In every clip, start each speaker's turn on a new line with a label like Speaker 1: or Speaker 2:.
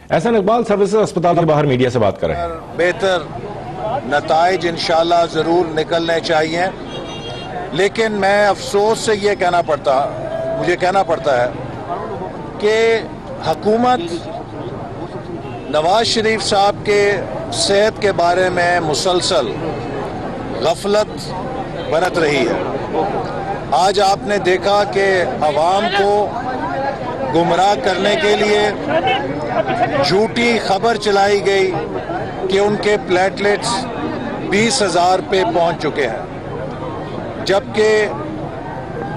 Speaker 1: एहसान इकबाल सर्विसेज अस्पताल के बाहर मीडिया से बात कर रहे हैं।
Speaker 2: बेहतर नताइज इंशाल्लाह ज़रूर निकलने चाहिए, लेकिन मैं अफसोस से मुझे कहना पड़ता है कि हुकूमत नवाज शरीफ साहब के सेहत के बारे में मुसलसल गफलत बरत रही है। आज आपने देखा कि अवाम को गुमराह करने के लिए झूठी खबर चलाई गई कि उनके प्लेटलेट्स 20,000 पे पहुंच चुके हैं, जबकि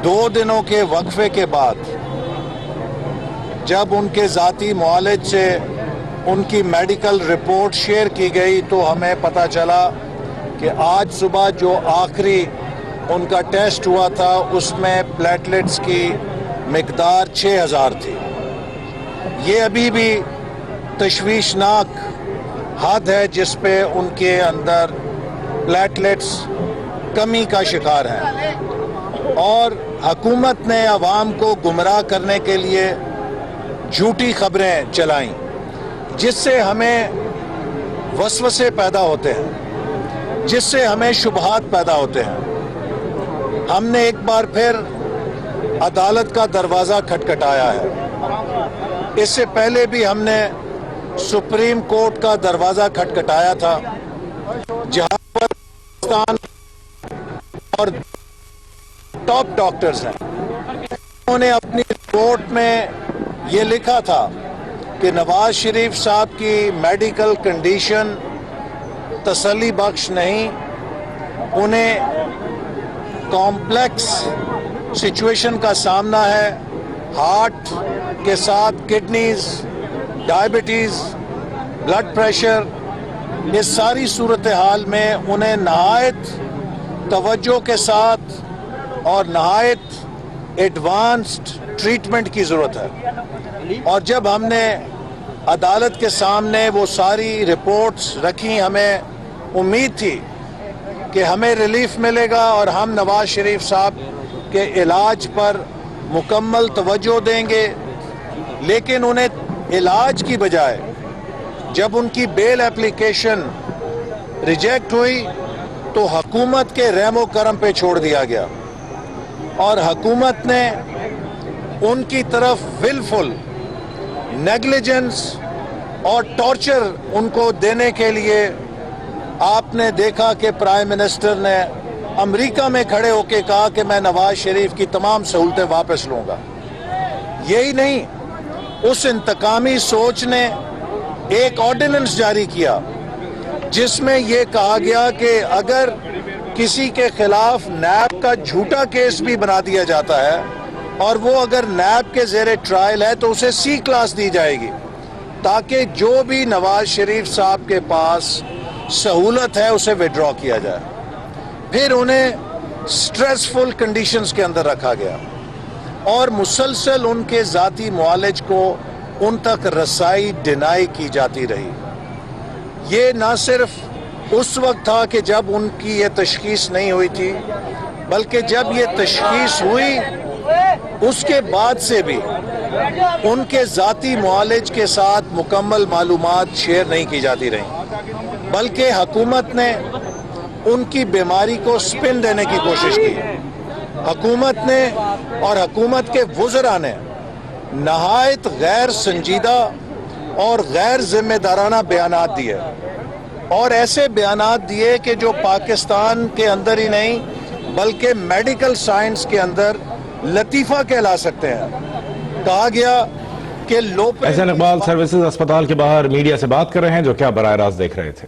Speaker 2: 2 दिनों के वक्फे के बाद जब उनके ज़ाती मुआलिज से उनकी मेडिकल रिपोर्ट शेयर की गई तो हमें पता चला कि आज सुबह जो आखिरी उनका टेस्ट हुआ था उसमें प्लेटलेट्स की मिकदार 6,000 थी। ये अभी भी तशवीशनाक हद है जिस पे उनके अंदर प्लेटलेट्स कमी का शिकार हैं, और हुकूमत ने अवाम को गुमराह करने के लिए झूठी खबरें चलाईं, जिससे हमें वसवसे पैदा होते हैं, जिससे हमें शुबहात पैदा होते हैं। हमने एक बार फिर अदालत का दरवाज़ा खटखटाया है। इससे पहले भी हमने सुप्रीम कोर्ट का दरवाज़ा खटखटाया था, जहां पर पाकिस्तान और टॉप डॉक्टर्स हैं। उन्होंने अपनी रिपोर्ट में ये लिखा था कि नवाज शरीफ साहब की मेडिकल कंडीशन तसल्ली बख्श नहीं, उन्हें कॉम्प्लेक्स सिचुएशन का सामना है। हार्ट के साथ किडनीज, डायबिटीज़, ब्लड प्रेशर, इस सारी सूरत हाल में उन्हें नहायत तवज्जो के साथ और नहायत एडवांस्ड ट्रीटमेंट की ज़रूरत है। और जब हमने अदालत के सामने वो सारी रिपोर्ट्स रखी, हमें उम्मीद थी कि हमें रिलीफ मिलेगा और हम नवाज शरीफ साहब के इलाज पर मुकम्मल तवज्जो देंगे। लेकिन उन्हें इलाज की बजाय जब उनकी बेल एप्लीकेशन रिजेक्ट हुई तो हुकूमत के रहमो करम पे छोड़ दिया गया, और हुकूमत ने उनकी तरफ विलफुल नेग्लिजेंस और टॉर्चर उनको देने के लिए आपने देखा कि प्राइम मिनिस्टर ने अमेरिका में खड़े होकर कहा कि मैं नवाज शरीफ की तमाम सहूलतें वापस लूंगा। यही नहीं, उस इंतकामी सोच ने एक ऑर्डिनेंस जारी किया जिसमें यह कहा गया कि अगर किसी के खिलाफ नैब का झूठा केस भी बना दिया जाता है और वो अगर नैब के ज़ेरे ट्रायल है तो उसे C क्लास दी जाएगी, ताकि जो भी नवाज शरीफ साहब के पास सहूलत है उसे विड्रॉ किया जाए। फिर उन्हें स्ट्रेसफुल कंडीशंस के अंदर रखा गया और मुसलसल उनके ज़ाती मुआलिज को उन तक रसाई डिनाई की जाती रही। ये ना सिर्फ उस वक्त था कि जब उनकी ये तशखीस नहीं हुई थी, बल्कि जब ये तशखीस हुई उसके बाद से भी उनके ज़ाती मुआलिज के साथ मुकम्मल मालूमात शेयर नहीं की जाती रही, बल्कि हुकूमत ने उनकी बीमारी को स्पिन देने की कोशिश की। हुकूमत ने और हुकूमत के वुज़रा ने नहायत गैर संजीदा और गैर जिम्मेदाराना बयानात दिए, और ऐसे बयानात दिए कि जो पाकिस्तान के अंदर ही नहीं बल्कि मेडिकल साइंस के अंदर लतीफ़ा कहला सकते हैं। कहा गया कि
Speaker 1: एहसान इकबाल सर्विसेज अस्पताल के बाहर मीडिया से बात कर रहे हैं, जो क्या बराह रास्त देख रहे थे।